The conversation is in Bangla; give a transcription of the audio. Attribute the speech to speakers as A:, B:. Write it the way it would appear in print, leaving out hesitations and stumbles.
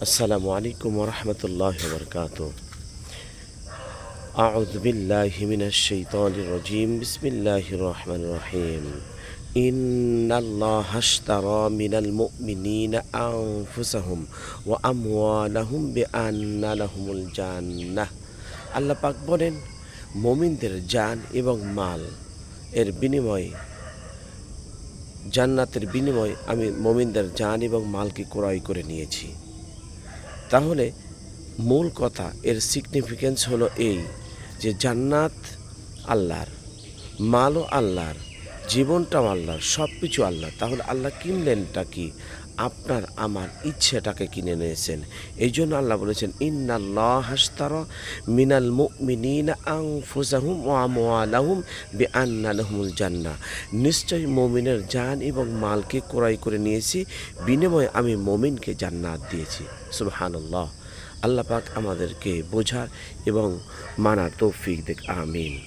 A: আসসালামু আলাইকুম ওরহমতুল্লাহি ওবরকাতুহু। আউযু বিল্লাহি মিনাশ শাইতানির রাজীম। বিসমিল্লাহির রহমানির রহিম। ইন্নাল্লাহা আশতারা মিনাল মুমিনিনা আনফুসাহুম ওয়া আমওয়ালাহুম বিআন্না লাহুমুল জান্নাহ। আল্লাহ পাক বলেন, মুমিনদের জান এবং মাল এর বিনিময়ে, জান্নাতের বিনিময়ে আমি মুমিনদের জান এবং মালকে ক্রয় করে নিয়েছি। তাহলে মূল কথা, এর সিগনিফিক্যান্স হলো এই যে জান্নাত আল্লাহর, মালও আল্লাহর, জীবনটাও আল্লাহর, সব কিছু আল্লাহ। তাহলে আল্লাহ কিনলেনটা কি? আপনার আমার ইচ্ছেটাকে কিনে নিয়েছেন। এই জন্য আল্লাহ বলেছেন, ইন্নাল্লাহা আশতারা মিনাল মুমিনিনা আনফুসাহুম ওয়া আমওয়ালাহুম বিআন্না লাহুমুল জান্নাহ। নিশ্চয়ই মুমিনের জান এবং মালকে ক্রয় করে নিয়েছি, বিনিময়ে আমি মুমিনকে জান্নাত দিয়েছি। সুবহানাল্লাহ। আল্লাহ পাক আমাদেরকে বোঝার এবং মানার তৌফিক দেখ। আমিন।